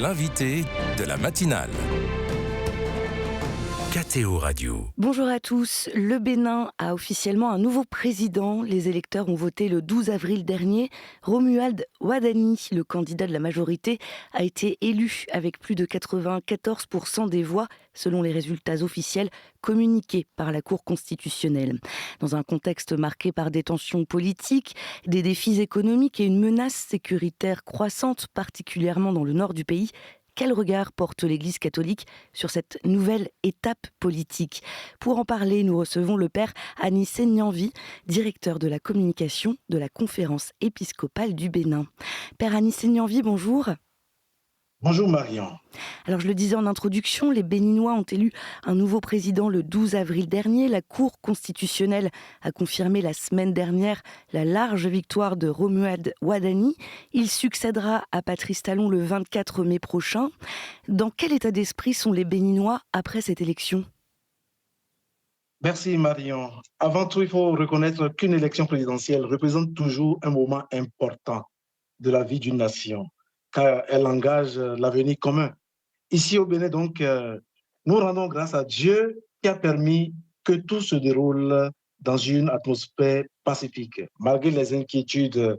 l'invité de la matinale. KTO Radio. Bonjour à tous. Le Bénin a officiellement un nouveau président. Les électeurs ont voté le 12 avril dernier. Romuald Wadani, le candidat de la majorité, a été élu avec plus de 94% des voix, selon les résultats officiels communiqués par la Cour constitutionnelle. Dans un contexte marqué par des tensions politiques, des défis économiques et une menace sécuritaire croissante, particulièrement dans le nord du pays, quel regard porte l'Église catholique sur cette nouvelle étape politique? Pour en parler, nous recevons le père Anis Nyanvi, directeur de la communication de la Conférence épiscopale du Bénin. Père Anis Nyanvi, bonjour. Bonjour Marion. Alors je le disais en introduction, les Béninois ont élu un nouveau président le 12 avril dernier. La Cour constitutionnelle a confirmé la semaine dernière la large victoire de Romuald Wadani. Il succédera à Patrice Talon le 24 mai prochain. Dans quel état d'esprit sont les Béninois après cette élection ? Merci Marion. Avant tout, il faut reconnaître qu'une élection présidentielle représente toujours un moment important de la vie d'une nation, car elle engage l'avenir commun. Ici au Bénin, donc, nous rendons grâce à Dieu qui a permis que tout se déroule dans une atmosphère pacifique. Malgré les inquiétudes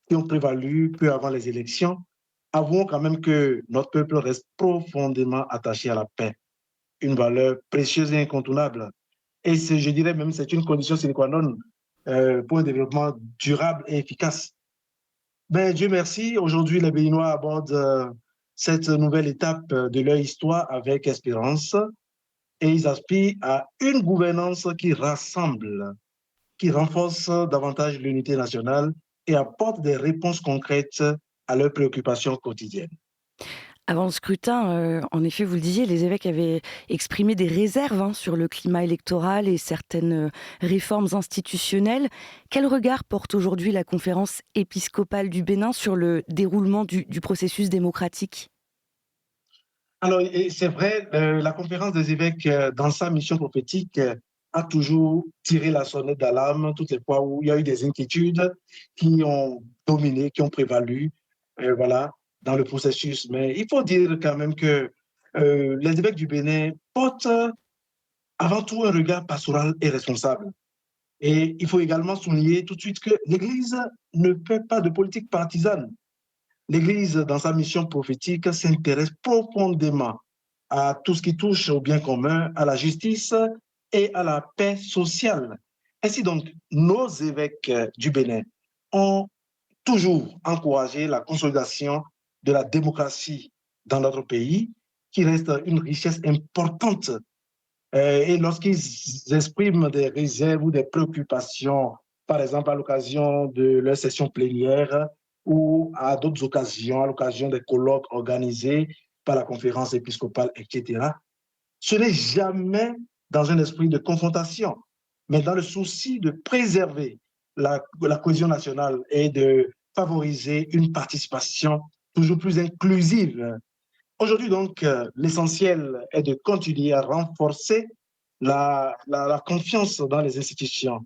qui ont prévalu peu avant les élections, avouons quand même que notre peuple reste profondément attaché à la paix, une valeur précieuse et incontournable. Et je dirais même c'est une condition sine qua non pour un développement durable et efficace. Ben, Dieu merci, aujourd'hui les Béninois abordent cette nouvelle étape de leur histoire avec espérance et ils aspirent à une gouvernance qui rassemble, qui renforce davantage l'unité nationale et apporte des réponses concrètes à leurs préoccupations quotidiennes. Avant le scrutin, en effet, vous le disiez, les évêques avaient exprimé des réserves sur le climat électoral et certaines réformes institutionnelles. Quel regard porte aujourd'hui la conférence épiscopale du Bénin sur le déroulement du processus démocratique ? Alors, c'est vrai, la conférence des évêques, dans sa mission prophétique, a toujours tiré la sonnette d'alarme toutes les fois où il y a eu des inquiétudes qui ont dominé, qui ont prévalu, voilà, dans le processus. Mais il faut dire quand même que les évêques du Bénin portent avant tout un regard pastoral et responsable. Et il faut également souligner tout de suite que l'Église ne fait pas de politique partisane. L'Église, dans sa mission prophétique, s'intéresse profondément à tout ce qui touche au bien commun, à la justice et à la paix sociale. Ainsi donc, nos évêques du Bénin ont toujours encouragé la consolidation de la démocratie dans notre pays, qui reste une richesse importante. Et lorsqu'ils expriment des réserves ou des préoccupations, par exemple à l'occasion de leur session plénière, ou à d'autres occasions, à l'occasion des colloques organisés par la conférence épiscopale, etc. Ce n'est jamais dans un esprit de confrontation, mais dans le souci de préserver la cohésion nationale et de favoriser une participation toujours plus inclusive. Aujourd'hui, donc, l'essentiel est de continuer à renforcer la confiance dans les institutions,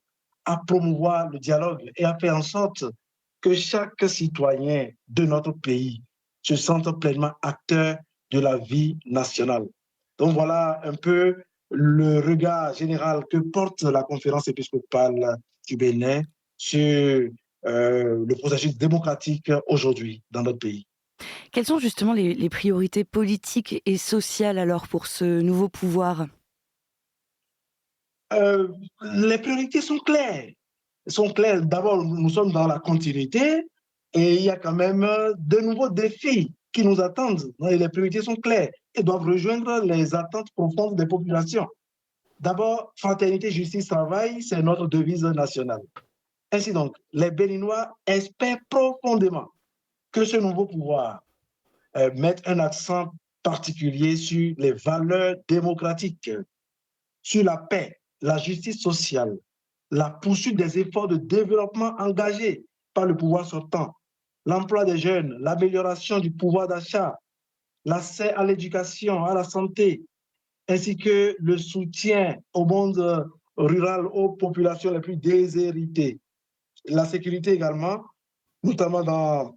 à promouvoir le dialogue et à faire en sorte que chaque citoyen de notre pays se sente pleinement acteur de la vie nationale. Donc voilà un peu le regard général que porte la conférence épiscopale du Bénin sur le processus démocratique aujourd'hui dans notre pays. Quelles sont justement les priorités politiques et sociales alors pour ce nouveau pouvoir ? Les priorités sont claires. D'abord, nous sommes dans la continuité et il y a quand même de nouveaux défis qui nous attendent. Et les priorités sont claires et doivent rejoindre les attentes profondes des populations. D'abord, fraternité, justice, travail, c'est notre devise nationale. Ainsi donc, les Béninois espèrent profondément que ce nouveau pouvoir mette un accent particulier sur les valeurs démocratiques, sur la paix, la justice sociale, la poursuite des efforts de développement engagés par le pouvoir sortant, l'emploi des jeunes, l'amélioration du pouvoir d'achat, l'accès à l'éducation, à la santé, ainsi que le soutien au monde rural, aux populations les plus déshéritées. La sécurité également, notamment dans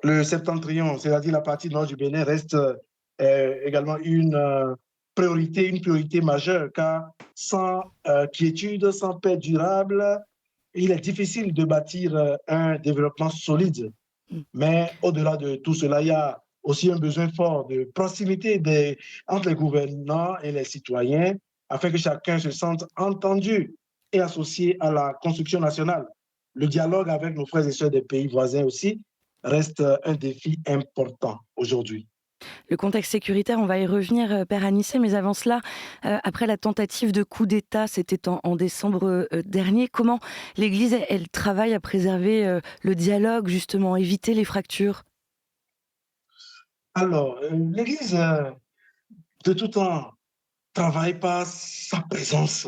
le septentrion, c'est-à-dire la partie nord du Bénin, reste également une priorité majeure, car sans quiétude, sans paix durable, il est difficile de bâtir un développement solide. Mm. Mais au-delà de tout cela, il y a aussi un besoin fort de proximité entre les gouvernants et les citoyens, afin que chacun se sente entendu et associé à la construction nationale. Le dialogue avec nos frères et sœurs des pays voisins aussi reste un défi important aujourd'hui. Le contexte sécuritaire, on va y revenir, Père Anissé, mais avant cela, après la tentative de coup d'État, c'était en décembre dernier, comment l'Église, elle travaille à préserver le dialogue, justement, éviter les fractures? Alors, l'Église, de tout temps, travaille par sa présence,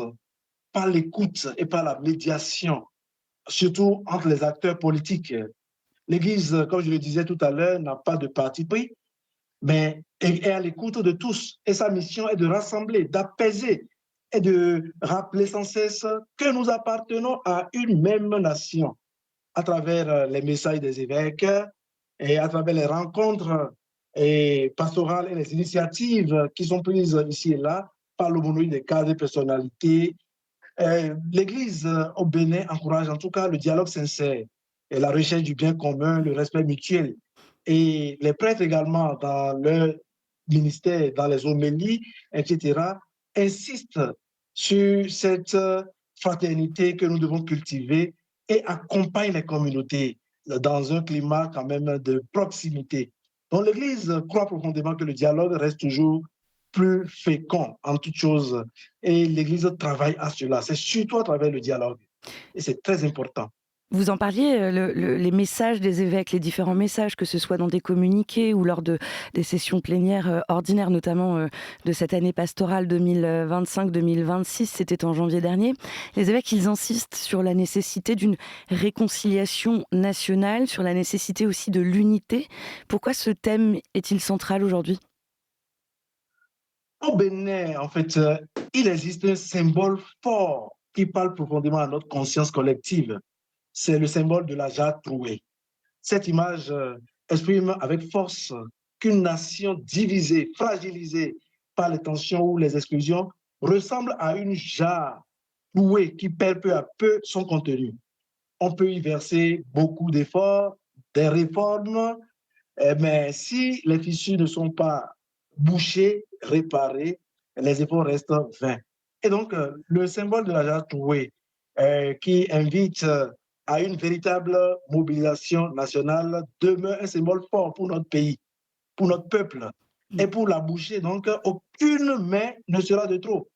par l'écoute et par la médiation, surtout entre les acteurs politiques. L'Église, comme je le disais tout à l'heure, n'a pas de parti pris, mais est à l'écoute de tous. Et sa mission est de rassembler, d'apaiser et de rappeler sans cesse que nous appartenons à une même nation à travers les messages des évêques et à travers les rencontres pastorales et les initiatives qui sont prises ici et là par l'aumônerie des cadres et personnalités. L'Église au Bénin encourage en tout cas le dialogue sincère et la recherche du bien commun, le respect mutuel. Et les prêtres également, dans leur ministère, dans les homélies, etc., insistent sur cette fraternité que nous devons cultiver et accompagnent les communautés dans un climat quand même de proximité. Donc l'Église croit profondément que le dialogue reste toujours plus fécond en toute chose. Et l'Église travaille à cela. C'est surtout à travers le dialogue. Et c'est très important. Vous en parliez, les messages des évêques, les différents messages, que ce soit dans des communiqués ou lors des sessions plénières ordinaires, notamment de cette année pastorale 2025-2026, c'était en janvier dernier. Les évêques, ils insistent sur la nécessité d'une réconciliation nationale, sur la nécessité aussi de l'unité. Pourquoi ce thème est-il central aujourd'hui ? Au Bénin, en fait, il existe un symbole fort qui parle profondément à notre conscience collective. C'est le symbole de la jarre trouée. Cette image exprime avec force qu'une nation divisée, fragilisée par les tensions ou les exclusions, ressemble à une jarre trouée qui perd peu à peu son contenu. On peut y verser beaucoup d'efforts, des réformes, mais si les fissures ne sont pas bouchées, réparées, les efforts restent vains. Et donc, le symbole de la jarre trouée, qui invite à une véritable mobilisation nationale, demeure un symbole fort pour notre pays, pour notre peuple. Et pour la boucher, donc, aucune main ne sera de trop.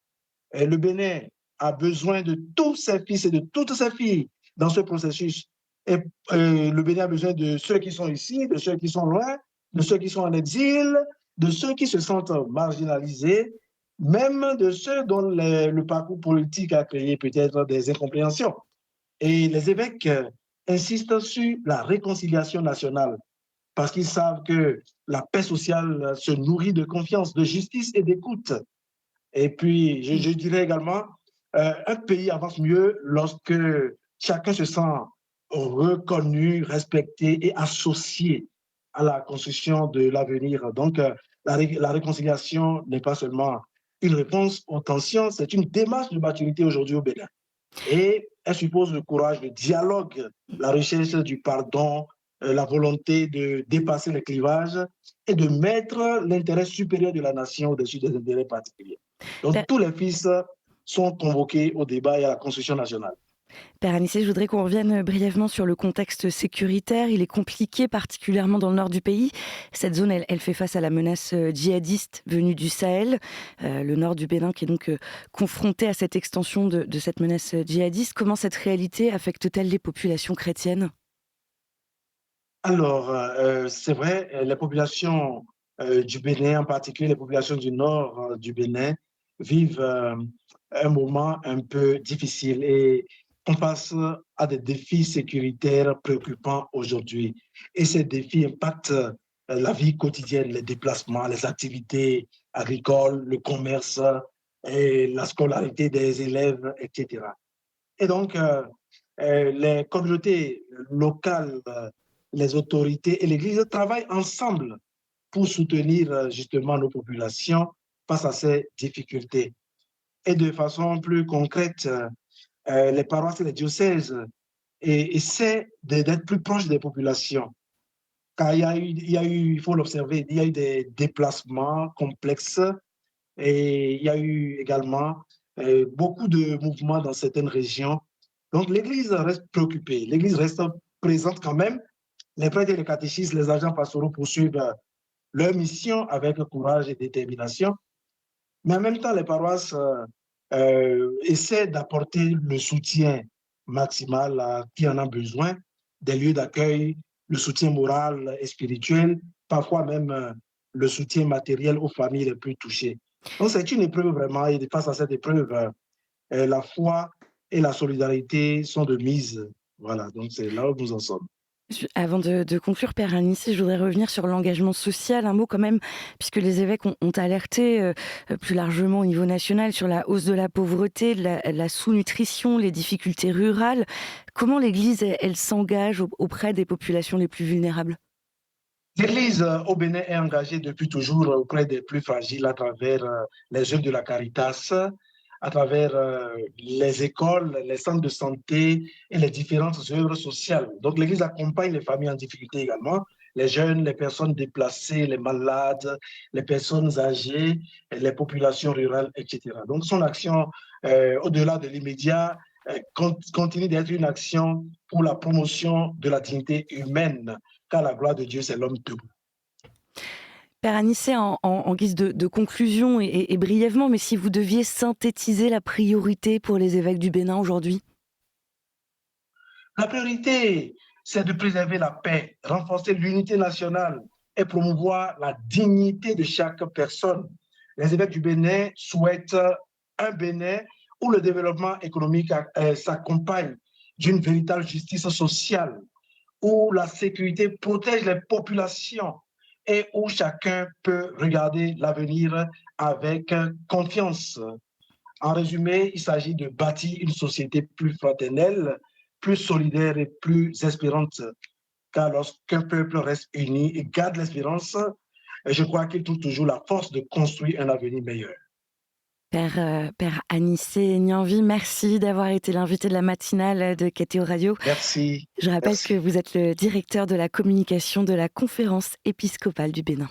Et le Bénin a besoin de tous ses fils et de toutes ses filles dans ce processus. Et le Bénin a besoin de ceux qui sont ici, de ceux qui sont loin, de ceux qui sont en exil, de ceux qui se sentent marginalisés, même de ceux dont le parcours politique a créé peut-être des incompréhensions. Et les évêques insistent sur la réconciliation nationale parce qu'ils savent que la paix sociale se nourrit de confiance, de justice et d'écoute. Et puis, je dirais également, un pays avance mieux lorsque chacun se sent reconnu, respecté et associé à la construction de l'avenir. Donc, la réconciliation n'est pas seulement une réponse aux tensions, c'est une démarche de maturité aujourd'hui au Bénin. Et elle suppose le courage, le dialogue, la recherche du pardon, la volonté de dépasser les clivages et de mettre l'intérêt supérieur de la nation au-dessus des intérêts particuliers. Donc, tous les fils sont convoqués au débat et à la construction nationale. Père Anissé, je voudrais qu'on revienne brièvement sur le contexte sécuritaire. Il est compliqué, particulièrement dans le nord du pays. Cette zone, elle fait face à la menace djihadiste venue du Sahel. Le nord du Bénin qui est donc confronté à cette extension de cette menace djihadiste. Comment cette réalité affecte-t-elle les populations chrétiennes ? Alors, c'est vrai, les populations du Bénin, en particulier les populations du nord du Bénin, vivent un moment un peu difficile et on passe à des défis sécuritaires préoccupants aujourd'hui. Et ces défis impactent la vie quotidienne, les déplacements, les activités agricoles, le commerce, et la scolarité des élèves, etc. Et donc, les communautés locales, les autorités et l'Église travaillent ensemble pour soutenir justement nos populations face à ces difficultés. Et de façon plus concrète, les paroisses et les diocèses essaient d'être plus proches des populations. Car il faut l'observer, il y a eu des déplacements complexes et il y a eu également beaucoup de mouvements dans certaines régions. Donc l'Église reste préoccupée, l'Église reste présente quand même. Les prêtres et les catéchistes, les agents pastoraux poursuivent leur mission avec courage et détermination. Mais en même temps, les paroisses essaient d'apporter le soutien maximal à qui en a besoin, des lieux d'accueil, le soutien moral et spirituel, parfois même le soutien matériel aux familles les plus touchées. Donc c'est une épreuve vraiment, et face à cette épreuve, la foi et la solidarité sont de mise. Voilà, donc c'est là où nous en sommes. Avant de conclure, Père Anicet, je voudrais revenir sur l'engagement social, un mot quand même, puisque les évêques ont alerté plus largement au niveau national sur la hausse de la pauvreté, de la sous-nutrition, les difficultés rurales. Comment l'Église, elle s'engage auprès des populations les plus vulnérables? L'Église au Bénin est engagée depuis toujours auprès des plus fragiles à travers les œuvres de la Caritas, à travers les écoles, les centres de santé et les différentes œuvres sociales. Donc l'Église accompagne les familles en difficulté également, les jeunes, les personnes déplacées, les malades, les personnes âgées, les populations rurales, etc. Donc son action, au-delà de l'immédiat, continue d'être une action pour la promotion de la dignité humaine, car la gloire de Dieu, c'est l'homme debout. Père Anicet, en guise de conclusion et brièvement, mais si vous deviez synthétiser la priorité pour les évêques du Bénin aujourd'hui? La priorité, c'est de préserver la paix, renforcer l'unité nationale et promouvoir la dignité de chaque personne. Les évêques du Bénin souhaitent un Bénin où le développement économique s'accompagne d'une véritable justice sociale, où la sécurité protège les populations et où chacun peut regarder l'avenir avec confiance. En résumé, il s'agit de bâtir une société plus fraternelle, plus solidaire et plus espérante. Car lorsqu'un peuple reste uni et garde l'espérance, je crois qu'il trouve toujours la force de construire un avenir meilleur. Père Anicet Nianvi, merci d'avoir été l'invité de la matinale de KTO Radio. Merci. Je rappelle que Merci. vous êtes le directeur de la communication de la Conférence épiscopale du Bénin.